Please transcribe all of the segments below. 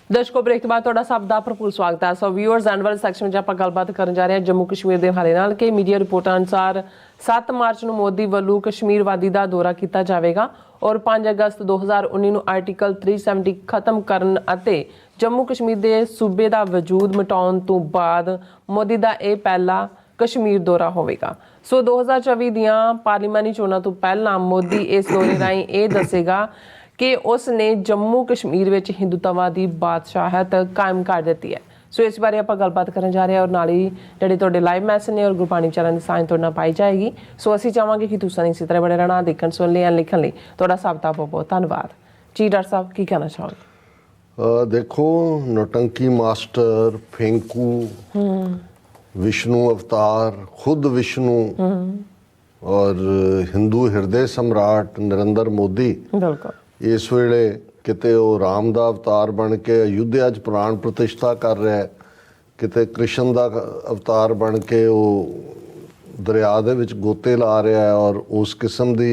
ਦਰਸ਼ਕੋ break ਤੋਂ ਬਾਅਦ ਤੁਹਾਡਾ ਸਭ ਦਾ ਭਰਪੂਰ ਸਵਾਗਤ ਹੈ। ਸੋ ਵਿਊਅਰਸ ਐਂਡ ਵਾਲੇ ਸੈਕਸ਼ਨ ਵਿੱਚ ਆਪਾਂ ਗੱਲਬਾਤ ਕਰਨ ਜਾ ਰਹੇ ਹਾਂ ਜੰਮੂ ਕਸ਼ਮੀਰ ਦੇ ਹਵਾਲੇ ਨਾਲ ਕਿ ਮੀਡੀਆ ਰਿਪੋਰਟਾਂ ਅਨੁਸਾਰ 7 ਮਾਰਚ ਨੂੰ ਮੋਦੀ ਵੱਲੋਂ ਕਸ਼ਮੀਰ ਵਾਦੀ ਦਾ ਦੌਰਾ ਕੀਤਾ ਜਾਵੇਗਾ ਔਰ 5 ਅਗਸਤ 2019 ਨੂੰ ਆਰਟੀਕਲ 370 ਖਤਮ ਕਰਨ ਅਤੇ ਜੰਮੂ ਕਸ਼ਮੀਰ ਦੇ ਸੂਬੇ ਦਾ ਵਜੂਦ ਮਿਟਾਉਣ ਤੋਂ ਬਾਅਦ ਮੋਦੀ ਦਾ ਇਹ ਪਹਿਲਾ ਕਸ਼ਮੀਰ ਦੌਰਾ ਹੋਵੇਗਾ। ਸੋ 2024 ਦੀਆਂ ਪਾਰਲੀਮਾਨੀ ਚੋਣਾਂ ਤੋਂ ਪਹਿਲਾਂ ਮੋਦੀ ਇਸ ਦੌਰੇ ਰਾਹੀਂ ਇਹ ਦੱਸੇਗਾ कि उसने जम्मू कश्मीर में हिंदुत्ववादी बादशाहत कायम कर दी है। सो इस बारे आप गलबात करन जा रहे हैं और नाल ही जिहड़े तुहाडे लाइव मैसेज ने और गुरबाणी चैनल की साझ तुहाडे नाल पाई जाएगी। सो असीं चाहांगे कि तुसीं इसी तरह बड़े रहना देखण सुन लिया लिखण लई तुहाडा सब दा बहुत बहुत धन्नवाद जी। डॉक्टर साहब की कहना चाहोगे? देखो, नौटंकी मास्टर फेंकू विष्णु अवतार खुद विष्णु और हिंदू हृदय सम्राट नरेंद्र मोदी बिल्कुल इस वेले किते वो राम दा अवतार बन के अयोध्या च प्राण प्रतिष्ठा कर रहा है, किते कृष्ण दा अवतार बन के वो दरिया दे विच गोते ला रहा है और उस किस्म दी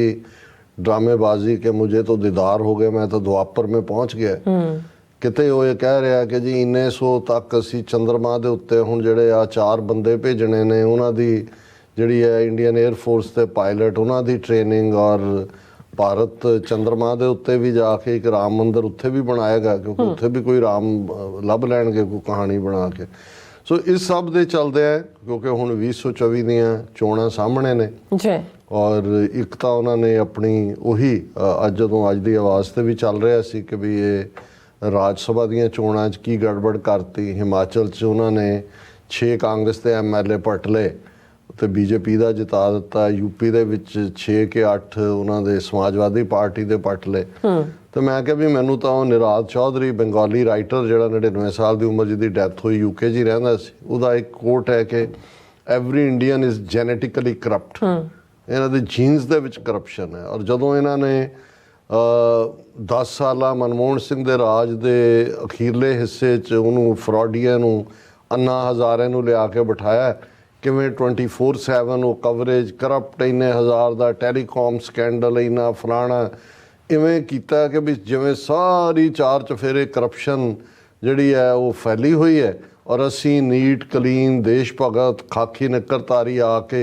ड्रामेबाजी के मुझे तो दीदार हो गया, मैं तो द्वापर में पहुँच गया। किते वो ये कह रहा है कि जी इन्ने सौ तक असी चंद्रमा दे उत्ते हुण जिहड़े आ 4 बंदे भेजने ने उन्हां दी जिहड़ी है इंडियन एयरफोर्स के पायलट उन्हां दी ट्रेनिंग और भारत चंद्रमा के उत्ते भी जाके एक राम मंदिर उत्थे भी बनाएगा क्योंकि उत्थे भी कोई राम लभ लैणगे कोई कहानी बना के। सो इस सब दे चलदे है क्योंकि हुण 2024 दीयां चोणां सामने ने जी और एक तो उन्होंने अपनी उही अज जदों अज दी आवाज़ ते भी चल रहा सी कि भी ये राज सभा दीयां चोणां च की गड़बड़ करती। हिमाचल च उन्होंने 6 कांग्रेस के MLA पट लए तो बीजेपी का जिता दिता। यूपी दे विच 6 के 8 उन्होंने समाजवादी पार्टी के पट ले। तो मैं क्या भी मैनू तो निराज चौधरी बंगाली राइटर जो 99 साल की उम्र जिसकी डैथ हुई यूके च ही रहिंदा सी, उहदा एक कोट है कि every Indian is genetically corrupt. इन्हां दे जीन्स दे विच करप्शन है। और जदों इन्हां ने 10 साल मनमोहन सिंह दे राज दे अखीरले हिस्से च उहनूं फ्रॉडिया नूं अन्ना हज़ारे नूं लिया के बिठाया किवें 24/7 वो कवरेज करप्ट इन्ने हज़ार का टैलीकॉम स्कैंडल इन्ना फलाना इवें कीता कि भी जिवें सारी 4 चफेरे करप्शन जिहड़ी है वो फैली हुई है और असी नीट क्लीन देश भगत खाकी निकरतारी आके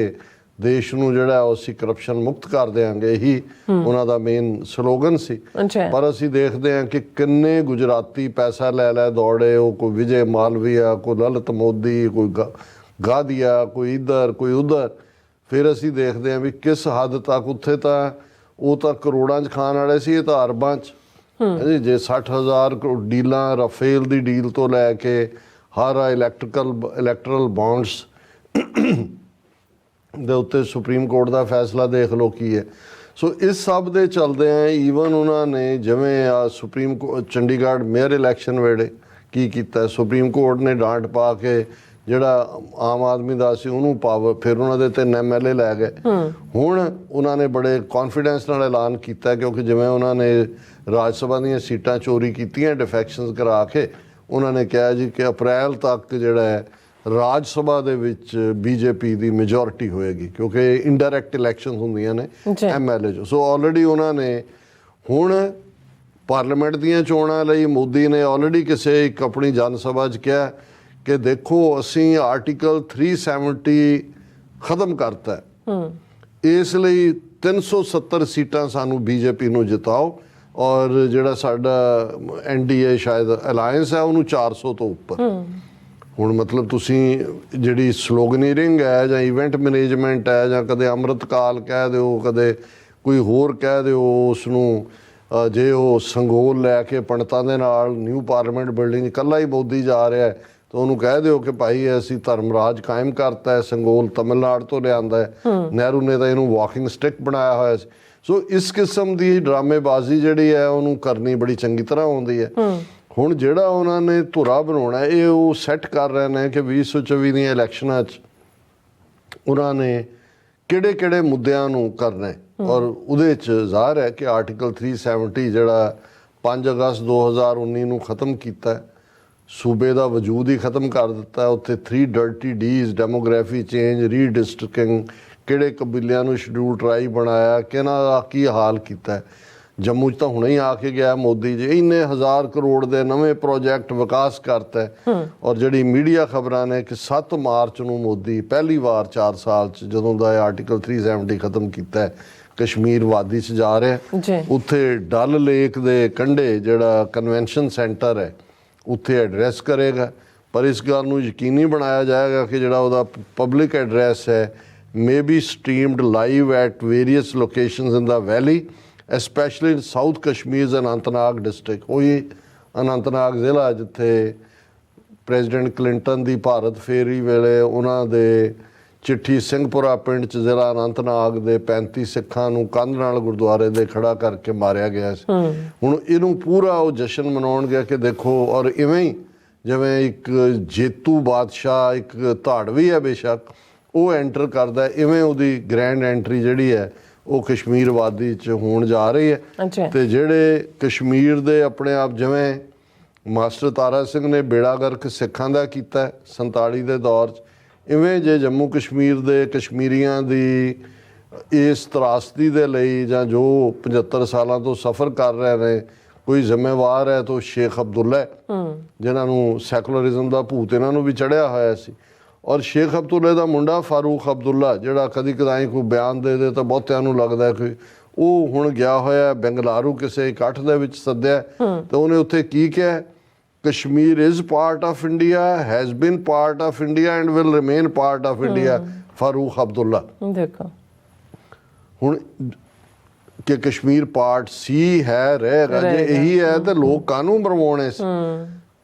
देश नूं जिहड़ा असी करप्शन मुक्त कर देंगे यही उन्हां दा मेन स्लोगन सी। पर असी देखते हैं कि किन्ने गुजराती पैसा लै दौड़े, वो कोई विजय मालविया कोई ललित मोदी कोई गादिया कोई इधर कोई उधर। फिर असी देखते हैं भी किस हद तक उत्थे वो तो करोड़ां च खाण वाले सी, ये तो अरबां च जे 60,000 डीलां राफेल दी डील तो लैके हर इलैक्टरल बॉन्ड्स दे उत्ते सुप्रीम कोर्ट का फैसला देख लो की है। सो इस सब दे चलदे हैं ईवन उन्होंने जिवें सुप्रीम चंडीगढ़ मेयर इलैक्शन वेले की कीता, सुप्रीम कोर्ट ने डांट पा के ਜਿਹੜਾ आम आदमी ਦਾ ਸੀ ਉਹਨੂੰ ਪਾਵਰ ਫਿਰ ਉਹਨਾਂ ਦੇ 3 MLA ਲੈ ਗਏ। ਹੁਣ ਉਹਨਾਂ ਨੇ ਬੜੇ ਕੌਨਫੀਡੈਂਸ ਨਾਲ ਐਲਾਨ ਕੀਤਾ ਕਿਉਂਕਿ ਜਿਵੇਂ ਉਹਨਾਂ ਨੇ ਰਾਜ ਸਭਾ ਦੀਆਂ ਸੀਟਾਂ ਚੋਰੀ ਕੀਤੀਆਂ ਡਿਫੈਕਸ਼ਨਸ ਕਰਾ ਕੇ, ਉਹਨਾਂ ਨੇ ਕਿਹਾ ਜੀ ਕਿ ਅਪ੍ਰੈਲ ਤੱਕ ਜਿਹੜਾ ਹੈ ਰਾਜ ਸਭਾ ਦੇ ਵਿੱਚ BJP ਦੀ ਮੈਜੋਰਿਟੀ ਹੋਏਗੀ ਕਿਉਂਕਿ ਇਨਡਾਇਰੈਕਟ ਇਲੈਕਸ਼ਨਸ ਹੁੰਦੀਆਂ ਨੇ MLA 'ਚ। ਸੋ ਆਲਰੇਡੀ ਉਹਨਾਂ ਨੇ ਹੁਣ ਪਾਰਲੀਮੈਂਟ ਦੀਆਂ ਚੋਣਾਂ ਲਈ ਮੋਦੀ ਨੇ ਆਲਰੇਡੀ ਕਿਸੇ ਇੱਕ ਆਪਣੀ ਜਨ ਸਭਾ 'ਚ ਕਿਹਾ कि देखो असी आर्टिकल 370 खत्म करता है, इसलिए 370 सीटां सानू BJP नूं जिताओ और जिहड़ा साडा NDA शायद अलायंस है उन्होंने 400 तो उपर। हुण मतलब तुसी जिहड़ी स्लोगनीरिंग है जां इवेंट मैनेजमेंट है जां कदे अमृतकाल कह दिओ कदे कोई होर कह दिओ उसनूं जे वो संगोल लैके पंडितां दे नाल न्यू पार्लीमेंट बिल्डिंग कल्ला ही मोदी जा रहा है तो उन्होंने कह दो कि भाई असी धर्मराज कायम करता है, संगोल तमिलनाडु तो लिया है, नेहरू ने तो इनू वॉकिंग स्टिक बनाया हुआ। सो इस किस्म की ड्रामेबाजी जी है उन्होंने करनी बड़ी चंगी तरह आती है। हुण जिहड़ा उन्होंने धुरा बनाना ये वो सैट कर रहे हैं कि 2024 दी इलैक्शनां उन्होंने किहड़े किहड़े मुद्दिआं नूं करना है और उहदे च ज़ाहिर है कि आर्टिकल 370 जिहड़ा 5 अगस्त 2019 नूं खत्म कीता है, सूबे का वजूद ही खत्म कर दिता है। उत्थे 3 डर्टी डीज डेमोग्राफी चेंज रीडिस्ट्रिक्टिंग किहड़े कबीलियां नूं शेड्यूल ट्राइब बनाया किहਨਾਂ ਦਾ की हाल किया है। ਜੰਮੂ 'ਚ ਤਾਂ ਹੁਣੇ ਹੀ ਆ ਕੇ ਗਿਆ ਮੋਦੀ ਜੀ, ਇੰਨੇ 1000 ਕਰੋੜ ਦੇ ਨਵੇਂ ਪ੍ਰੋਜੈਕਟ ਵਿਕਾਸ ਕਰਤਾ ਔਰ ਜਿਹੜੀ ਮੀਡੀਆ ਖਬਰਾਂ ਨੇ ਕਿ 7 ਮਾਰਚ ਨੂੰ ਮੋਦੀ ਪਹਿਲੀ ਵਾਰ 4 ਸਾਲ 'ਚ ਜਦੋਂ ਦਾ ਆਰਟੀਕਲ 370 ਖਤਮ ਕੀਤਾ ਕਸ਼ਮੀਰ ਵਾਦੀ 'ਚ ਜਾ ਰਿਹਾ ਉੱਥੇ ਡਲ ਲੇਕ ਦੇ ਕੰਢੇ ਜਿਹੜਾ ਕਨਵੈਨਸ਼ਨ ਸੈਂਟਰ ਹੈ ਉੱਥੇ ਐਡਰੈਸ ਕਰੇਗਾ। ਪਰ ਇਸ ਗੱਲ ਨੂੰ ਯਕੀਨੀ ਬਣਾਇਆ ਜਾਏਗਾ ਕਿ ਜਿਹੜਾ ਉਹਦਾ ਪਬਲਿਕ ਐਡਰੈਸ ਹੈ may be streamed live at various locations in the valley, especially in South Kashmir's Anantnag district। ਉਹੀ ਅਨੰਤਨਾਗ ਜ਼ਿਲ੍ਹਾ ਜਿੱਥੇ ਪ੍ਰੈਜ਼ੀਡੈਂਟ ਕਲਿੰਟਨ ਦੀ ਭਾਰਤ ਫੇਰੀ ਵੇਲੇ ਉਹਨਾਂ ਦੇ ਚਿੱਠੀ ਸਿੰਘਪੁਰਾ ਪਿੰਡ 'ਚ ਜ਼ਿਲ੍ਹਾ ਅਨੰਤਨਾਗ ਦੇ 35 ਸਿੱਖਾਂ ਨੂੰ ਕੰਧ ਨਾਲ ਗੁਰਦੁਆਰੇ ਦੇ ਖੜਾ ਕਰਕੇ ਮਾਰਿਆ ਗਿਆ ਸੀ। ਹੁਣ ਇਹਨੂੰ ਪੂਰਾ ਉਹ ਜਸ਼ਨ ਮਨਾਉਣਗੇ ਕਿ ਦੇਖੋ, ਔਰ ਇਵੇਂ ਹੀ ਜਿਵੇਂ ਇੱਕ ਜੇਤੂ ਬਾਦਸ਼ਾਹ ਇੱਕ ਧਾੜਵੀ ਹੈ ਬੇਸ਼ੱਕ ਉਹ ਐਂਟਰ ਕਰਦਾ, ਇਵੇਂ ਉਹਦੀ ਗ੍ਰੈਂਡ ਐਂਟਰੀ ਜਿਹੜੀ ਹੈ ਉਹ ਕਸ਼ਮੀਰ ਵਾਦੀ 'ਚ ਹੋਣ ਜਾ ਰਹੀ ਹੈ। ਤੇ ਜਿਹੜੇ ਕਸ਼ਮੀਰ ਦੇ ਆਪਣੇ ਆਪ ਜਿਵੇਂ ਮਾਸਟਰ ਤਾਰਾ ਸਿੰਘ ਨੇ ਬੇੜਾ ਗਰਕ ਸਿੱਖਾਂ ਦਾ ਕੀਤਾ 47 ਦੇ ਦੌਰ 'ਚ, ਇਵੇਂ ਜੇ ਜੰਮੂ ਕਸ਼ਮੀਰ ਦੇ ਕਸ਼ਮੀਰੀਆਂ ਦੀ ਇਸ ਤਰਾਸਦੀ ਦੇ ਲਈ ਜਾਂ ਜੋ 75 ਸਾਲਾਂ ਤੋਂ ਸਫ਼ਰ ਕਰ ਰਹੇ ਨੇ ਕੋਈ ਜ਼ਿੰਮੇਵਾਰ ਹੈ ਤਾਂ ਸ਼ੇਖ ਅਬਦੁੱਲਾ ਜਿਨ੍ਹਾਂ ਨੂੰ ਸੈਕੂਲਰਿਜ਼ਮ ਦਾ ਭੂਤ ਇਹਨਾਂ ਨੂੰ ਵੀ ਚੜ੍ਹਿਆ ਹੋਇਆ ਸੀ। ਔਰ ਸ਼ੇਖ ਅਬਦੁੱਲੇ ਦਾ ਮੁੰਡਾ ਫਾਰੂਕ ਅਬਦੁੱਲਾ ਜਿਹੜਾ ਕਦੀ ਕਦਾਈ ਕੋਈ ਬਿਆਨ ਦੇ ਦੇ ਤਾਂ ਬਹੁਤਿਆਂ ਨੂੰ ਲੱਗਦਾ ਕਿ ਉਹ ਹੁਣ ਗਿਆ ਹੋਇਆ ਬੰਗਲਾਰੂ ਕਿਸੇ ਇਕੱਠ ਦੇ ਵਿੱਚ ਸੱਦਿਆ ਤੇ ਉਹਨੇ ਉੱਥੇ ਕੀ ਕਿਹਾ, Kashmir is part of India, has been part of India and will remain part of India. Farooq Abdullah ਦੇਖੋ ਹੁਣ ਕਿ ਕਸ਼ਮੀਰ ਪਾਰਟ ਸੀ ਹੈ ਰਹੇਗਾ, ਜੇ ਇਹੀ ਹੈ ਤਾਂ ਲੋਕ ਕਾਨੂੰਨ ਬਣਵਾਉਣੇ ਸੀ,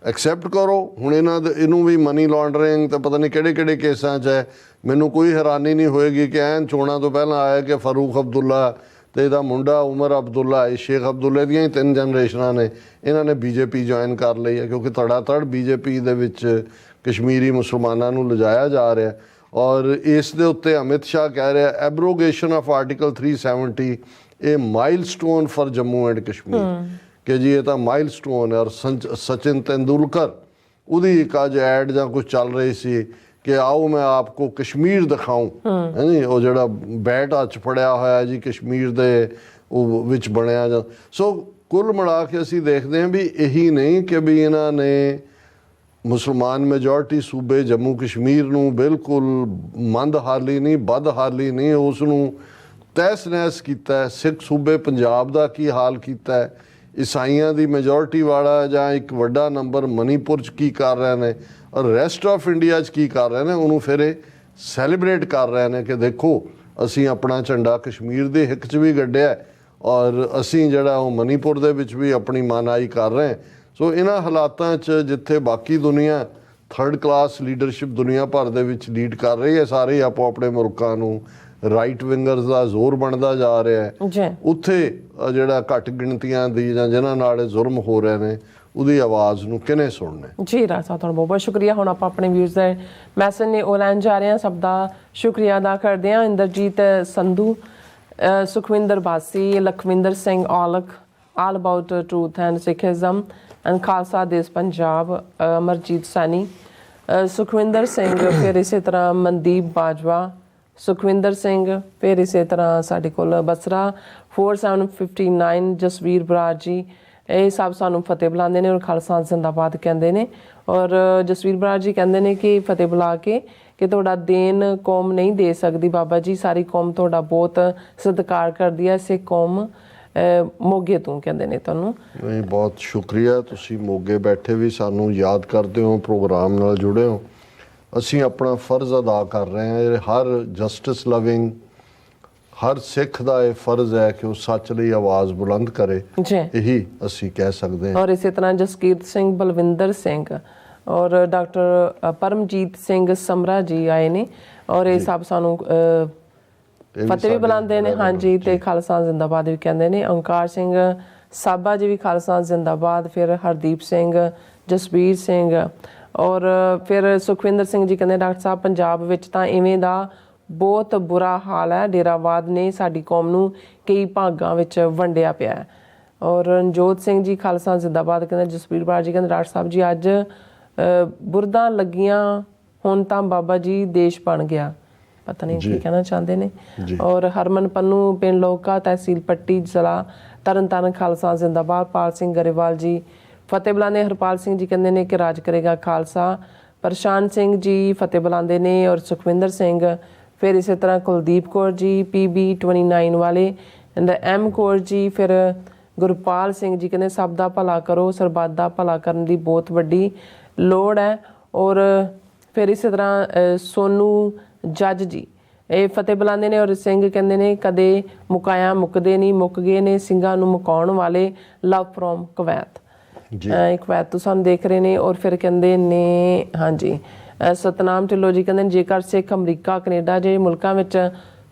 ਐਕਸੈਪਟ ਕਰੋ। ਹੁਣ ਇਹਨੂੰ ਵੀ ਮਨੀ ਲਾਂਡਰਿੰਗ ਤੇ ਪਤਾ ਨਹੀਂ ਕਿਹੜੇ ਕਿਹੜੇ ਕੇਸਾਂ 'ਚ ਹੈ। ਮੈਨੂੰ ਕੋਈ ਹੈਰਾਨੀ ਨਹੀਂ ਹੋਏਗੀ ਕਿ ਐਨ ਚੋਣਾਂ ਤੋਂ ਪਹਿਲਾਂ ਆਇਆ ਕਿ ਫਾਰੂਕ ਅਬਦੁੱਲਾ ਤੇ ਇਹਦਾ ਮੁੰਡਾ ਉਮਰ ਅਬਦੁੱਲਾ, ਇਹ ਸ਼ੇਖ ਅਬਦੁੱਲੇ ਦੀਆਂ ਹੀ 3 ਜਨਰੇਸ਼ਨਾਂ ਨੇ, ਇਹਨਾਂ ਨੇ ਬੀਜੇਪੀ ਜੁਆਇਨ ਕਰ ਲਈ ਹੈ ਕਿਉਂਕਿ ਧੜਾ-ਧੜ ਬੀਜੇਪੀ ਦੇ ਵਿੱਚ ਕਸ਼ਮੀਰੀ ਮੁਸਲਮਾਨਾਂ ਨੂੰ ਲਿਜਾਇਆ ਜਾ ਰਿਹਾ। ਔਰ ਇਸ ਦੇ ਉੱਤੇ ਅਮਿਤ ਸ਼ਾਹ ਕਹਿ ਰਿਹਾ ਐਬਰੋਗੇਸ਼ਨ ਆਫ ਆਰਟੀਕਲ 370 ਇਹ milestone for Jammu and Kashmir ਕਿ ਜੀ ਇਹ ਤਾਂ ਮਾਈਲਸਟੋਨ ਹੈ। ਔਰ ਸਚਿਨ तेंदुलकर ਉਹਦੀ ਇੱਕ ਅੱਜ ਐਡ ਜਾਂ ਕੁਝ ਚੱਲ ਰਹੀ ਸੀ ਕਿ ਆਓ ਮੈਂ ਆਪਕੋ ਕਸ਼ਮੀਰ ਦਿਖਾऊं, ਹੈ ਨੀ, ਉਹ ਜਿਹੜਾ ਬੈਟ ਹੱਥ ਫੜਿਆ ਹੋਇਆ ਜੀ ਕਸ਼ਮੀਰ ਦੇ ਉਹ ਵਿੱਚ ਬਣਿਆ ਜਾਂ। ਸੋ ਕੁੱਲ ਮਿਲਾ ਕੇ ਅਸੀਂ ਦੇਖਦੇ ਹਾਂ ਵੀ ਇਹੀ ਨਹੀਂ ਕਿ ਵੀ ਇਹਨਾਂ ਨੇ ਮੁਸਲਮਾਨ ਮੈਜੋਰਟੀ ਸੂਬੇ ਜੰਮੂ ਕਸ਼ਮੀਰ ਨੂੰ ਬਿਲਕੁਲ ਮੰਦਹਾਲੀ ਨਹੀਂ ਬਦਹਾਲੀ ਨਹੀਂ ਉਸ ਨੂੰ ਤਹਿਸ ਨਹਿਸ ਕੀਤਾ। ਸਿੱਖ ਸੂਬੇ ਪੰਜਾਬ ਦਾ ਕੀ ਹਾਲ ਕੀਤਾ, ਈਸਾਈਆਂ ਦੀ ਮੈਜੋਰਟੀ ਵਾਲਾ ਜਾਂ ਇੱਕ ਵੱਡਾ ਨੰਬਰ ਮਨੀਪੁਰ 'ਚ ਕੀ ਕਰ ਰਹੇ ਨੇ ਔਰ ਰੈਸਟ ਆਫ ਇੰਡੀਆ 'ਚ ਕੀ ਕਰ ਰਹੇ ਨੇ, ਉਹਨੂੰ ਫਿਰ ਇਹ ਸੈਲੀਬ੍ਰੇਟ ਕਰ ਰਹੇ ਨੇ ਕਿ ਦੇਖੋ ਅਸੀਂ ਆਪਣਾ ਝੰਡਾ ਕਸ਼ਮੀਰ ਦੇ ਹਿੱਕ 'ਚ ਵੀ ਗੱਡਿਆ ਔਰ ਅਸੀਂ ਜਿਹੜਾ ਉਹ ਮਨੀਪੁਰ ਦੇ ਵਿੱਚ ਵੀ ਆਪਣੀ ਮਾਨਾਈ ਕਰ ਰਹੇ। ਸੋ ਇਹਨਾਂ ਹਾਲਾਤਾਂ 'ਚ ਜਿੱਥੇ ਬਾਕੀ ਦੁਨੀਆ 3rd ਕਲਾਸ ਲੀਡਰਸ਼ਿਪ ਦੁਨੀਆ ਭਰ ਦੇ ਵਿੱਚ ਲੀਡ ਕਰ ਰਹੀ ਹੈ, ਸਾਰੇ ਆਪੋ ਆਪਣੇ ਮੁਲਕਾਂ ਨੂੰ ਰਾਈਟ ਵਿੰਗਰਸ ਦਾ ਜ਼ੋਰ ਬਣਦਾ ਜਾ ਰਿਹਾ ਹੈ, ਉੱਥੇ ਜਿਹੜਾ ਘੱਟ ਗਿਣਤੀਆਂ ਦੀ ਜਾਂ ਜਿਨ੍ਹਾਂ ਨਾਲ ਜ਼ੁਲਮ ਹੋ ਰਹੇ ਨੇ ਉਹਦੀ ਆਵਾਜ਼ ਨੂੰ ਕਿਹਨੇ ਸੁਣਨਾ। ਜੀ ਰਾਜ ਸਾਹਿਬ ਤੁਹਾਡਾ ਬਹੁਤ ਬਹੁਤ ਸ਼ੁਕਰੀਆ। ਹੁਣ ਆਪਾਂ ਆਪਣੇ ਵਿਊਜ਼ ਦੇ ਮੈਸੇਜ ਨੇ ਉਹ ਲੈਣ ਜਾ ਰਹੇ ਹਾਂ, ਸਭ ਦਾ ਸ਼ੁਕਰੀਆ ਅਦਾ ਕਰਦੇ ਹਾਂ। ਇੰਦਰਜੀਤ ਸੰਧੂ, ਸੁਖਵਿੰਦਰ ਬਾਸੀ, Lakhwinder Singh Aulakh, all about truth and ਸਿੱਖਿਜ਼ਮ and Khalsa ਦੇਸ਼ ਪੰਜਾਬ, ਅਮਰਜੀਤ ਸੈਣੀ, ਸੁਖਵਿੰਦਰ ਸਿੰਘ, ਫਿਰ ਇਸੇ ਤਰ੍ਹਾਂ ਮਨਦੀਪ ਬਾਜਵਾ, ਸੁਖਵਿੰਦਰ ਸਿੰਘ, ਫਿਰ ਇਸੇ ਤਰ੍ਹਾਂ ਸਾਡੇ ਕੋਲ ਬਸਰਾ 4759, ਜਸਵੀਰ ਬਰਾੜ ਜੀ, ਇਹ ਸਭ ਸਾਨੂੰ ਫਤਿਹ ਬੁਲਾਉਂਦੇ ਨੇ ਔਰ ਖਾਲਸਾ ਜ਼ਿੰਦਾਬਾਦ ਕਹਿੰਦੇ ਨੇ। ਔਰ ਜਸਵੀਰ ਬਰਾੜ ਜੀ ਕਹਿੰਦੇ ਨੇ ਕਿ ਫਤਿਹ ਬੁਲਾ ਕੇ ਕਿ ਤੁਹਾਡਾ ਦੇਣ ਕੌਮ ਨਹੀਂ ਦੇ ਸਕਦੀ ਬਾਬਾ ਜੀ, ਸਾਰੀ ਕੌਮ ਤੁਹਾਡਾ ਬਹੁਤ ਸਤਿਕਾਰ ਕਰਦੀ ਹੈ, ਸਿੱਖ ਕੌਮ ਮੋਗੇ ਤੋਂ ਕਹਿੰਦੇ ਨੇ ਤੁਹਾਨੂੰ। ਨਹੀਂ, ਬਹੁਤ ਸ਼ੁਕਰੀਆ, ਤੁਸੀਂ ਮੋਗੇ ਬੈਠੇ ਵੀ ਸਾਨੂੰ ਯਾਦ ਕਰਦੇ ਹੋ, ਪ੍ਰੋਗਰਾਮ ਨਾਲ ਜੁੜੇ ਹੋ। ਅਸੀਂ ਆਪਣਾ ਫਰਜ਼ ਅਦਾ ਕਰ ਰਹੇ ਹਾਂ। ਹਰ ਜਸਟਿਸ ਲਵਿੰਗ ਹਰ ਸਿੱਖ ਦਾ ਇਹ ਫਰਜ਼ ਹੈ ਕਿ ਉਹ ਸੱਚ ਲਈ ਆਵਾਜ਼ ਬੁਲੰਦ ਕਰੇ, ਇਹੀ ਅਸੀਂ ਕਹਿ ਸਕਦੇ ਹਾਂ। ਔਰ ਇਸੇ ਤਰ੍ਹਾਂ ਜਸਕੀਰਤ ਸਿੰਘ, ਬਲਵਿੰਦਰ ਸਿੰਘ ਔਰ ਡਾਕਟਰ ਪਰਮਜੀਤ ਸਿੰਘ ਸਮਰਾ ਜੀ ਆਏ ਨੇ ਔਰ ਇਹ ਸਭ ਸਾਨੂੰ ਫਤਿਹ ਵੀ ਬੁਲਾਉਂਦੇ ਨੇ, ਹਾਂਜੀ, ਤੇ ਖਾਲਸਾ ਜ਼ਿੰਦਾਬਾਦ ਵੀ ਕਹਿੰਦੇ ਨੇ। ਓਂਕਾਰ ਸਿੰਘ ਸਾਬਾ ਜੀ ਵੀ ਖਾਲਸਾ ਜ਼ਿੰਦਾਬਾਦ, ਫਿਰ ਹਰਦੀਪ ਸਿੰਘ, ਜਸਬੀਰ ਸਿੰਘ ਔਰ ਫਿਰ ਸੁਖਵਿੰਦਰ ਸਿੰਘ ਜੀ ਕਹਿੰਦੇ ਡਾਕਟਰ ਸਾਹਿਬ ਪੰਜਾਬ ਵਿੱਚ ਤਾਂ ਇਵੇਂ ਦਾ ਬਹੁਤ ਬੁਰਾ ਹਾਲ ਹੈ, ਡੇਰਾਵਾਦ ਨੇ ਸਾਡੀ ਕੌਮ ਨੂੰ ਕਈ ਭਾਗਾਂ ਵਿੱਚ ਵੰਡਿਆ ਪਿਆ ਹੈ। ਔਰ ਰਣਜੋਤ ਸਿੰਘ ਜੀ ਖਾਲਸਾ ਜ਼ਿੰਦਾਬਾਦ ਕਹਿੰਦੇ। ਜਸਬੀਰ ਬਾੜ ਜੀ ਕਹਿੰਦੇ ਡਾਕਟਰ ਸਾਹਿਬ ਜੀ ਅੱਜ ਬੁਰਦਾਂ ਲੱਗੀਆਂ, ਹੁਣ ਤਾਂ ਬਾਬਾ ਜੀ ਦੇਸ਼ ਬਣ ਗਿਆ, ਪਤਾ ਨਹੀਂ ਕੀ ਕਹਿਣਾ ਚਾਹੁੰਦੇ ਨੇ। ਔਰ ਹਰਮਨ ਪੰਨੂ, ਪਿੰਡ ਲੋਕਾ, ਤਹਿਸੀਲ ਪੱਟੀ, ਜ਼ਿਲ੍ਹਾ ਤਰਨਤਾਰਨ ਖਾਲਸਾ ਜ਼ਿੰਦਾਬਾਦ। ਪਾਲ ਸਿੰਘ ਗਰੇਵਾਲ ਜੀ ਫਤਿਹ ਬੁਲਾਉਂਦੇ। ਹਰਪਾਲ ਸਿੰਘ ਜੀ ਕਹਿੰਦੇ ਨੇ ਕਿ ਰਾਜ ਕਰੇਗਾ ਖਾਲਸਾ। ਪ੍ਰਸ਼ਾਂਤ ਸਿੰਘ ਜੀ ਫਤਿਹ ਬੁਲਾਉਂਦੇ ਨੇ ਔਰ ਸੁਖਵਿੰਦਰ ਸਿੰਘ। ਫਿਰ ਇਸੇ ਤਰ੍ਹਾਂ ਕੁਲਦੀਪ ਕੌਰ ਜੀ PB 29 ਵਾਲੇ ਐਂਡ M ਕੌਰ ਜੀ। ਫਿਰ ਗੁਰਪਾਲ ਸਿੰਘ ਜੀ ਕਹਿੰਦੇ ਸਭ ਦਾ ਭਲਾ ਕਰੋ, ਸਰਬੱਤ ਦਾ ਭਲਾ ਕਰਨ ਦੀ ਬਹੁਤ ਵੱਡੀ ਲੋੜ ਹੈ। ਔਰ ਫਿਰ ਇਸੇ ਤਰ੍ਹਾਂ ਸੋਨੂ ਜੱਜ ਜੀ ਇਹ ਫਤਿਹ ਬੁਲਾਉਂਦੇ ਨੇ ਔਰ ਸਿੰਘ ਕਹਿੰਦੇ ਨੇ ਕਦੇ ਮੁਕਾਇਆ ਮੁੱਕਦੇ ਨਹੀਂ, ਮੁੱਕ ਗਏ ਨੇ ਸਿੰਘਾਂ ਨੂੰ ਮੁਕਾਉਣ ਵਾਲੇ। ਲਵ ਫਰੋਮ ਕੁਵੈਤ ਜੀ, ਕੁਵੈਤ ਤੋਂ ਸਾਨੂੰ ਦੇਖ ਰਹੇ ਨੇ। ਔਰ ਫਿਰ ਕਹਿੰਦੇ ਨੇ ਹਾਂਜੀ ਸਤਨਾਮ ਢਿੱਲੋਂ ਜੀ ਕਹਿੰਦੇ ਨੇ ਜੇਕਰ ਸਿੱਖ ਅਮਰੀਕਾ ਕੈਨੇਡਾ ਜਿਹੇ ਮੁਲਕਾਂ ਵਿੱਚ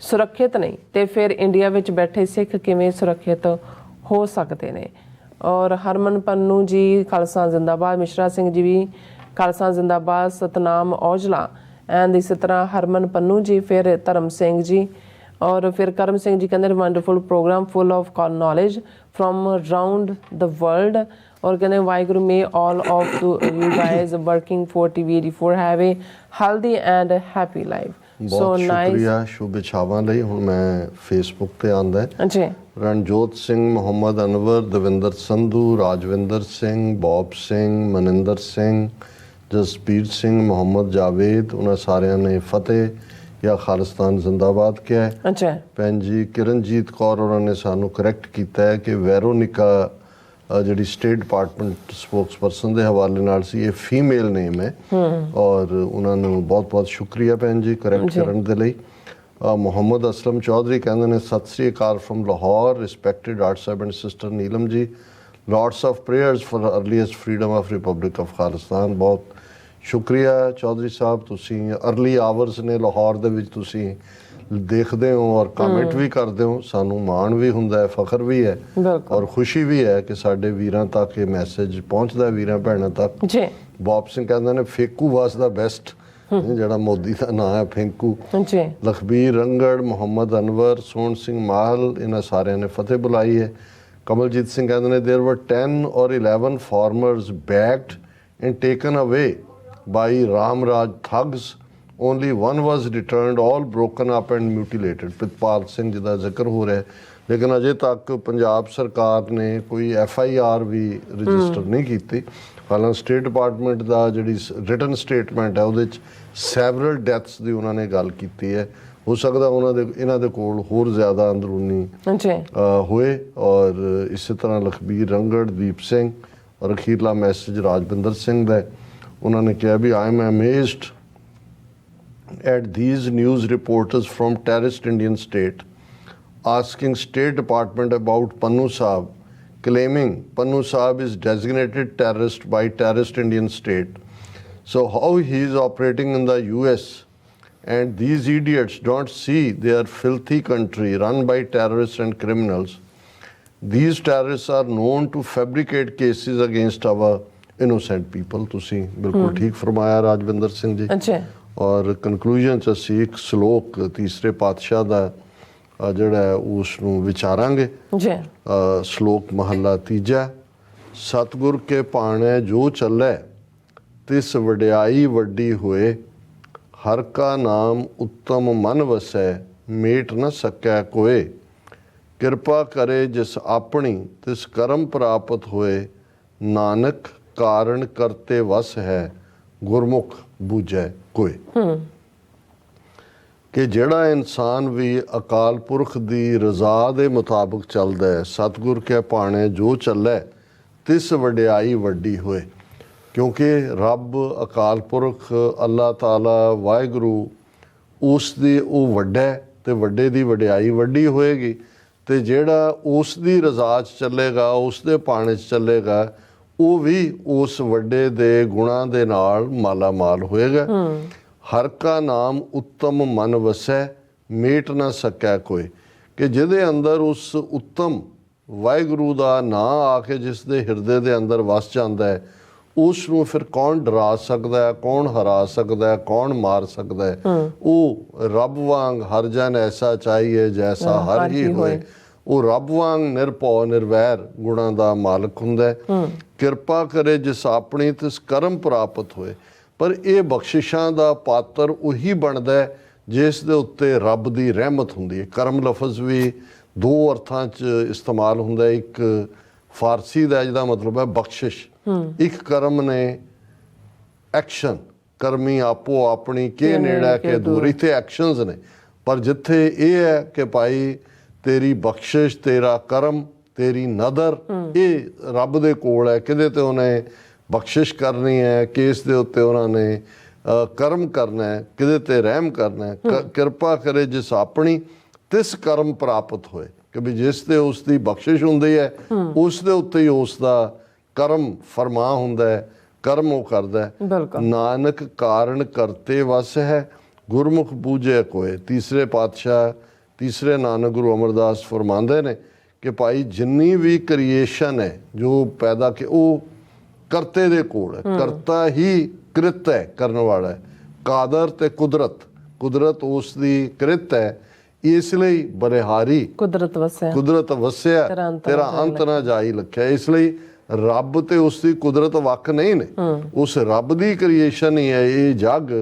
ਸੁਰੱਖਿਅਤ ਨਹੀਂ ਤੇ ਫਿਰ ਇੰਡੀਆ ਵਿੱਚ ਬੈਠੇ ਸਿੱਖ ਕਿਵੇਂ ਸੁਰੱਖਿਅਤ ਹੋ ਸਕਦੇ ਨੇ। ਔਰ ਹਰਮਨ ਪੰਨੂ ਜੀ ਖਾਲਸਾ ਜ਼ਿੰਦਾਬਾਦ। ਮਿਸ਼ਰਾ ਸਿੰਘ ਜੀ ਵੀ ਖਾਲਸਾ ਜ਼ਿੰਦਾਬਾਦ। ਸਤਨਾਮ ਔਜਲਾ ਐਂਡ ਇਸੇ ਤਰ੍ਹਾਂ ਹਰਮਨ ਪੰਨੂ ਜੀ। ਫਿਰ ਧਰਮ ਸਿੰਘ ਜੀ ਔਰ ਫਿਰ ਕਰਮ ਸਿੰਘ ਜੀ ਕਹਿੰਦੇ wonderful program full of knowledge from around the world. ਔਰ ਕਹਿੰਦੇ Waheguru may all of you guys working for TV84 have a healthy and happy life. ਬਹੁਤ ਸ਼ੁਕਰੀਆ ਸ਼ੁਭ ਇਛਾਵਾਂ ਲਈ। ਹੁਣ ਮੈਂ ਫੇਸਬੁੱਕ ਤੇ ਆਂਦਾ ਜੀ ਰਣਜੋਤ ਸਿੰਘ, ਮੁਹੰਮਦ ਅਨਵਰ, ਦਵਿੰਦਰ ਸੰਧੂ, ਰਾਜਵਿੰਦਰ ਸਿੰਘ, ਬੌਬ ਸਿੰਘ, ਮਨਿੰਦਰ ਸਿੰਘ, ਜਸਬੀਰ ਸਿੰਘ, ਮੁਹੰਮਦ ਜਾਵੇਦ, ਉਹਨਾਂ ਸਾਰਿਆਂ ਨੇ ਫਤਿਹ ਜਾਂ ਖਾਲਿਸਤਾਨ ਜ਼ਿੰਦਾਬਾਦ ਕਿਹਾ ਹੈ। ਅੱਛਾ ਭੈਣ ਜੀ ਕਿਰਨਜੀਤ ਕੌਰ ਉਹਨਾਂ ਨੇ ਸਾਨੂੰ ਕਰੈਕਟ ਕੀਤਾ ਹੈ ਕਿ ਵੈਰੋਨਿਕਾ ਜਿਹੜੀ ਸਟੇਟ ਡਿਪਾਰਟਮੈਂਟ ਸਪੋਕਸਪਰਸਨ ਦੇ ਹਵਾਲੇ ਨਾਲ ਸੀ, ਇਹ ਫੀਮੇਲ ਨੇਮ ਹੈ। ਔਰ ਉਹਨਾਂ ਨੂੰ ਬਹੁਤ ਬਹੁਤ ਸ਼ੁਕਰੀਆ ਭੈਣ ਜੀ ਕਰੈਕਟ ਕਰਨ ਦੇ ਲਈ। ਮੁਹੰਮਦ ਅਸਲਮ ਚੌਧਰੀ ਕਹਿੰਦੇ ਨੇ ਸਤਿ ਸ੍ਰੀ ਅਕਾਲ firm Lahore. Respected art Sahib and sister Neelam ji, lots of prayers for earliest freedom of Republic of Khalistan. ਬਹੁਤ ਸ਼ੁਕਰੀਆ ਚੌਧਰੀ ਸਾਹਿਬ, ਤੁਸੀਂ ਅਰਲੀ ਆਵਰਸ ਨੇ ਲਾਹੌਰ ਦੇ ਵਿੱਚ ਤੁਸੀਂ ਦੇਖਦੇ ਹੋ ਔਰ ਕਮੈਂਟ ਵੀ ਕਰਦੇ ਹੋ। ਸਾਨੂੰ ਮਾਣ ਵੀ ਹੁੰਦਾ ਹੈ, ਫਖਰ ਵੀ ਹੈ ਔਰ ਖੁਸ਼ੀ ਵੀ ਹੈ ਕਿ ਸਾਡੇ ਵੀਰਾਂ ਤੱਕ ਇਹ ਮੈਸੇਜ ਪਹੁੰਚਦਾ, ਵੀਰਾਂ ਭੈਣਾਂ ਤੱਕ ਜੀ। ਬੌਬ ਸਿੰਘ ਕਹਿੰਦੇ ਨੇ ਫੇਕੂ ਵਾਸ ਦਾ ਬੈਸਟ, ਜਿਹੜਾ ਮੋਦੀ ਦਾ ਨਾਂ ਹੈ ਫੇਂਕੂ ਜੀ। ਲਖਬੀਰ ਰੰਗੜ, ਮੁਹੰਮਦ ਅਨਵਰ, ਸੋਹਣ ਸਿੰਘ ਮਾਹਲ, ਇਹਨਾਂ ਸਾਰਿਆਂ ਨੇ ਫਤਿਹ ਬੁਲਾਈ ਹੈ। ਕਮਲਜੀਤ ਸਿੰਘ ਕਹਿੰਦੇ ਨੇ there were 10 or 11 farmers bagged and taken away by Ramraj thugs. Only one was returned, all broken up and mutilated. Pritpal Singh ji ਦਾ ਜ਼ਿਕਰ ਹੋ ਰਿਹਾ ਹੈ, ਲੇਕਿਨ ਅਜੇ ਤੱਕ ਪੰਜਾਬ ਸਰਕਾਰ ਨੇ ਕੋਈ FIR ਵੀ ਰਜਿਸਟਰ ਨਹੀਂ ਕੀਤੀ। ਹਾਲਾਂਕਿ ਸਟੇਟ ਡਿਪਾਰਟਮੈਂਟ ਦਾ ਜਿਹੜੀ ਰਿਟਨ ਸਟੇਟਮੈਂਟ ਹੈ ਉਹਦੇ 'ਚ ਸੈਵਰਲ ਡੈਥਸ ਦੀ ਉਹਨਾਂ ਨੇ ਗੱਲ ਕੀਤੀ ਹੈ। ਹੋ ਸਕਦਾ ਇਹਨਾਂ ਦੇ ਕੋਲ ਹੋਰ ਜ਼ਿਆਦਾ ਅੰਦਰੂਨੀ ਹੋਏ। ਔਰ ਇਸੇ ਤਰ੍ਹਾਂ ਲਖਬੀਰ ਰੰਗੜ, ਦੀਪ ਸਿੰਘ ਔਰ ਅਖੀਰਲਾ ਮੈਸੇਜ ਰਾਜਵਿੰਦਰ ਸਿੰਘ ਦਾ, ਉਹਨਾਂ ਨੇ ਕਿਹਾ ਵੀ I am amazed at these news reporters from terrorist Indian state asking State Department about Pannu Saab, claiming Pannu Saab is designated terrorist by terrorist Indian state. So how he is operating in the US and these idiots don't see their filthy country run by terrorists and criminals. These terrorists are known to fabricate cases against our innocent people. ਤੁਸੀਂ ਬਿਲਕੁਲ ਠੀਕ ਫਰਮਾਇਆ ਰਾਜਵਿੰਦਰ ਸਿੰਘ ਜੀ। ਔਰ conclusion 'ਚ ਅਸੀਂ ਇੱਕ ਸ਼ਲੋਕ ਤੀਸਰੇ ਪਾਤਸ਼ਾਹ ਦਾ ਜਿਹੜਾ ਹੈ ਉਸ ਨੂੰ ਵਿਚਾਰਾਂਗੇ। ਸ਼ਲੋਕ ਮਹੱਲਾ ਤੀਜਾ। ਸਤਿਗੁਰ ਕੇ ਭਾਣੇ ਜੋ ਚੱਲੈ ਤਿਸ ਵਡਿਆਈ ਵੱਡੀ ਹੋਏ, ਹਰ ਕਾ ਨਾਮ ਉੱਤਮ ਮਨ ਵਸੈ ਮੇਟ ਨ ਸਕੈ ਕੋਏ। ਕਿਰਪਾ ਕਰੇ ਜਿਸ ਆਪਣੀ ਤਿਸ ਕਰਮ ਪ੍ਰਾਪਤ ਹੋਏ, ਨਾਨਕ ਕਾਰਨ ਕਰਤੇ ਵਸ ਹੈ ਗੁਰਮੁਖ ਬੂਝੈ ਕੋਏ। ਕਿ ਜਿਹੜਾ ਇਨਸਾਨ ਵੀ ਅਕਾਲ ਪੁਰਖ ਦੀ ਰਜ਼ਾ ਦੇ ਮੁਤਾਬਕ ਚੱਲਦਾ ਹੈ, ਸਤਿਗੁਰ ਕੇ ਭਾਣੇ ਜੋ ਚੱਲੈ ਤਿਸ ਵਡਿਆਈ ਵੱਡੀ ਹੋਏ। ਕਿਉਂਕਿ ਰੱਬ ਅਕਾਲ ਪੁਰਖ ਅੱਲਾਹ ਤਾਲਾ ਵਾਹਿਗੁਰੂ ਉਸ ਦੀ ਉਹ ਵੱਡਾ ਤੇ ਵੱਡੇ ਦੀ ਵਡਿਆਈ ਵੱਡੀ ਹੋਏਗੀ। ਤੇ ਜਿਹੜਾ ਉਸ ਦੀ ਰਜ਼ਾ 'ਚ ਚੱਲੇਗਾ, ਉਸ ਦੇ ਭਾਣੇ 'ਚ ਚੱਲੇਗਾ, ਉਹ ਵੀ ਉਸ ਵੱਡੇ ਦੇ ਗੁਣਾਂ ਦੇ ਨਾਲ ਮਾਲਾ ਮਾਲ ਹੋਏਗਾ। ਹਰ ਕਾ ਨਾਮ ਉੱਤਮ ਮਨ ਵਸੈ ਮੇਟ ਨਾ ਸਕੈ ਕੋਏ। ਕਿ ਜਿਹਦੇ ਅੰਦਰ ਉਸ ਉੱਤਮ ਵਾਹਿਗੁਰੂ ਦਾ ਨਾਂ ਆ ਕੇ ਜਿਸ ਦੇ ਹਿਰਦੇ ਦੇ ਅੰਦਰ ਵਸ ਜਾਂਦਾ ਹੈ, ਉਸ ਨੂੰ ਫਿਰ ਕੌਣ ਡਰਾ ਸਕਦਾ ਹੈ, ਕੌਣ ਹਰਾ ਸਕਦਾ ਹੈ, ਕੌਣ ਮਾਰ ਸਕਦਾ ਹੈ। ਉਹ ਰੱਬ ਵਾਂਗ ਹਰ ਜਨ ਐਸਾ ਚਾਹੀਏ ਜੈਸਾ ਹਰ ਹੀ ਹੋਏ। ਉਹ ਰੱਬ ਵਾਂਗ ਨਿਰਭਉ ਨਿਰਵੈਰ ਗੁਣਾਂ ਦਾ ਮਾਲਕ ਹੁੰਦਾ ਹੈ। ਕਿਰਪਾ ਕਰੇ ਜਿਸ ਆਪਣੀ ਤਿਸ ਕਰਮ ਪ੍ਰਾਪਤ ਹੋਏ। ਪਰ ਇਹ ਬਖਸ਼ਿਸ਼ਾਂ ਦਾ ਪਾਤਰ ਉਹੀ ਬਣਦਾ ਹੈ ਜਿਸ ਦੇ ਉੱਤੇ ਰੱਬ ਦੀ ਰਹਿਮਤ ਹੁੰਦੀ ਹੈ। ਕਰਮ ਲਫ਼ਜ਼ ਵੀ ਦੋ ਅਰਥਾਂ 'ਚ ਇਸਤੇਮਾਲ ਹੁੰਦਾ ਹੈ। ਇੱਕ ਫਾਰਸੀ ਦਾ ਜਿਹਦਾ ਮਤਲਬ ਹੈ ਬਖਸ਼ਿਸ਼, ਇੱਕ ਕਰਮ ਨੇ ਐਕਸ਼ਨ, ਕਰਮੀ ਆਪੋ ਆਪਣੀ ਕੇ ਨੇੜਾ ਕੇ ਦੂਰ, ਇੱਥੇ ਐਕਸ਼ਨਸ ਨੇ। ਪਰ ਜਿੱਥੇ ਇਹ ਹੈ ਕਿ ਭਾਈ ਤੇਰੀ ਬਖਸ਼ਿਸ਼, ਤੇਰਾ ਕਰਮ, ਤੇਰੀ ਨਦਰ, ਇਹ ਰੱਬ ਦੇ ਕੋਲ ਹੈ। ਕਿਹਦੇ ਤੇ ਉਹਨੇ ਬਖਸ਼ਿਸ਼ ਕਰਨੀ ਹੈ, ਕਿਸ ਦੇ ਉੱਤੇ ਉਹਨਾਂ ਨੇ ਕਰਮ ਕਰਨਾ ਹੈ, ਕਿਹਦੇ ਤੇ ਰਹਿਮ ਕਰਨਾ ਹੈ। ਕਿਰਪਾ ਕਰੇ ਜਿਸ ਆਪਣੀ ਤਿਸ ਕਰਮ ਪ੍ਰਾਪਤ ਹੋਏ, ਕਿ ਵੀ ਜਿਸ ਤੇ ਉਸ ਦੀ ਬਖਸ਼ਿਸ਼ ਹੁੰਦੀ ਹੈ ਉਸ ਦੇ ਉੱਤੇ ਹੀ ਉਸ ਦਾ ਕਰਮ ਫਰਮਾ ਹੁੰਦਾ ਹੈ, ਕਰਮ ਉਹ ਕਰਦਾ ਹੈ। ਨਾਨਕ ਕਾਰਨ ਕਰਤੇ ਵਸ ਹੈ, ਗੁਰਮੁਖ ਬੂਝੇ ਕੋਏ। ਤੀਸਰੇ ਪਾਤਸ਼ਾਹ, ਤੀਸਰੇ ਨਾਨਕ ਗੁਰੂ ਅਮਰਦਾਸ ਫਰਮਾਉਂਦੇ ਨੇ ਕਿ ਭਾਈ ਜਿੰਨੀ ਵੀ ਕ੍ਰੀਏਸ਼ਨ ਹੈ ਜੋ ਪੈਦਾ ਕਿ ਉਹ ਕਰਤੇ ਦੇ ਕੋਲ ਹੈ। ਕਰਤਾ ਹੀ ਕ੍ਰਿਤ ਹੈ, ਕਰਨ ਵਾਲਾ ਹੈ। ਕਾਦਰ ਤੇ ਕੁਦਰਤ, ਕੁਦਰਤ ਉਸ ਦੀ ਕ੍ਰਿਤ ਹੈ। ਇਸ ਲਈ ਬਰਿਹਾਰੀ ਕੁਦਰਤ ਵਸਿਆ, ਕੁਦਰਤ ਵਸਿਆ ਤੇਰਾ ਅੰਤ ਨਾ ਜਾਈ ਲਖਿਆ। ਇਸ ਲਈ ਰੱਬ ਤੇ ਉਸ ਦੀ ਕੁਦਰਤ ਵੱਖ ਨਹੀਂ ਨੇ, ਉਸ ਰੱਬ ਦੀ ਕ੍ਰੀਏਸ਼ਨ ਹੀ ਹੈ ਇਹ ਜਗ।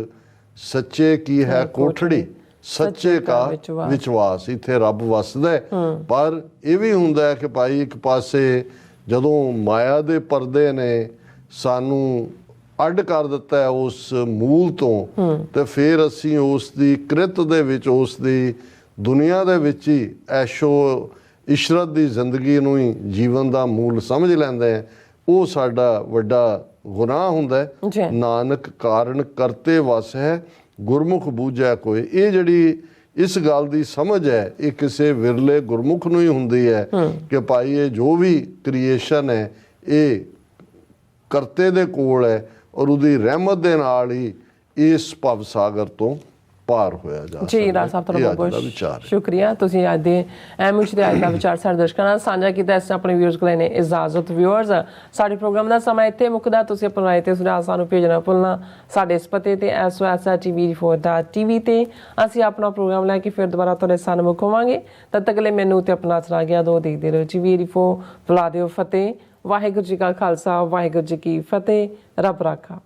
ਸੱਚੇ ਕੀ ਹੈ ਕੋਠੜੀ, ਸੱਚੇ ਕਾ ਵਿਸ਼ਵਾਸ। ਇੱਥੇ ਰੱਬ ਵਸਦਾ ਹੈ। ਪਰ ਇਹ ਵੀ ਹੁੰਦਾ ਹੈ ਕਿ ਭਾਈ ਇੱਕ ਪਾਸੇ ਜਦੋਂ ਮਾਇਆ ਦੇ ਪਰਦੇ ਨੇ ਸਾਨੂੰ ਅੱਡ ਕਰ ਦਿੱਤਾ ਹੈ ਉਸ ਮੂਲ ਤੋਂ, ਤੇ ਫਿਰ ਅਸੀਂ ਉਸ ਦੀ ਕ੍ਰਿਤ ਦੇ ਵਿੱਚ, ਉਸ ਦੀ ਦੁਨੀਆ ਦੇ ਵਿੱਚ ਹੀ ਐਸ਼ੋ ਇਸ਼ਰਤ ਦੀ ਜ਼ਿੰਦਗੀ ਨੂੰ ਹੀ ਜੀਵਨ ਦਾ ਮੂਲ ਸਮਝ ਲੈਂਦੇ ਹੈ। ਉਹ ਸਾਡਾ ਵੱਡਾ ਗੁਨਾਹ ਹੁੰਦਾ ਹੈ। ਨਾਨਕ ਕਾਰਨ ਕਰਤੇ ਵਸ ਹੈ, ਗੁਰਮੁਖ ਬੂਝੈ ਕੋਏ। ਇਹ ਜਿਹੜੀ ਇਸ ਗੱਲ ਦੀ ਸਮਝ ਹੈ ਇਹ ਕਿਸੇ ਵਿਰਲੇ ਗੁਰਮੁਖ ਨੂੰ ਹੀ ਹੁੰਦੀ ਹੈ ਕਿ ਭਾਈ ਇਹ ਜੋ ਵੀ ਕ੍ਰੀਏਸ਼ਨ ਹੈ ਇਹ ਕਰਤੇ ਦੇ ਕੋਲ ਹੈ ਔਰ ਉਹਦੀ ਰਹਿਮਤ ਦੇ ਨਾਲ ਹੀ ਇਸ ਭਵ ਸਾਗਰ ਤੋਂ ਪਾਰ ਹੋਇਆ ਜਾ ਜੀ। ਰਾਜ ਸਾਹਿਬ ਤੁਹਾਡਾ ਬਹੁਤ ਸ਼ੁਕਰੀਆ, ਤੁਸੀਂ ਅੱਜ ਦੇ ਅਹਿਮ ਵਿਸ਼ੇ ਦੇ ਅੱਜ ਦਾ ਵਿਚਾਰ ਸਾਡੇ ਦਰਸ਼ਕਾਂ ਨਾਲ ਸਾਂਝਾ ਕੀਤਾ। ਇਸ ਆਪਣੇ ਵਿਊਅਰਸ ਕੋਲ ਨੇ ਇਜਾਜ਼ਤ। ਵਿਊਅਰਸ, ਸਾਡੇ ਪ੍ਰੋਗਰਾਮ ਦਾ ਸਮਾਂ ਇੱਥੇ ਮੁੱਕਦਾ। ਤੁਸੀਂ ਆਪਣਾ ਰਾਏ ਤੇ ਸੁਝਾਅ ਸਾਨੂੰ ਭੇਜਣਾ ਭੁੱਲਣਾ ਸਾਡੇ ਇਸ ਪਤੇ ਤੇ SOSTV4.tv ਤੇ। ਅਸੀਂ ਆਪਣਾ ਪ੍ਰੋਗਰਾਮ ਲੈ ਕੇ ਫਿਰ ਦੁਬਾਰਾ ਤੁਹਾਡੇ ਸਾਹਮਣੇ ਹੋਵਾਂਗੇ। ਤਦ ਤੱਕ ਲਈ ਮੈਨੂੰ ਤੇ ਆਪਣਾ ਆਸਰਾ ਗਿਆ ਦੋ ਦੇਖਦੇ ਰਹੋ। TV4 ਬੁਲਾ ਦਿਓ ਫਤਿਹ। ਵਾਹਿਗੁਰੂ ਜੀ ਕਾ ਖਾਲਸਾ, ਵਾਹਿਗੁਰੂ ਜੀ ਕੀ ਫਤਿਹ। ਰੱਬ ਰਾਖਾ।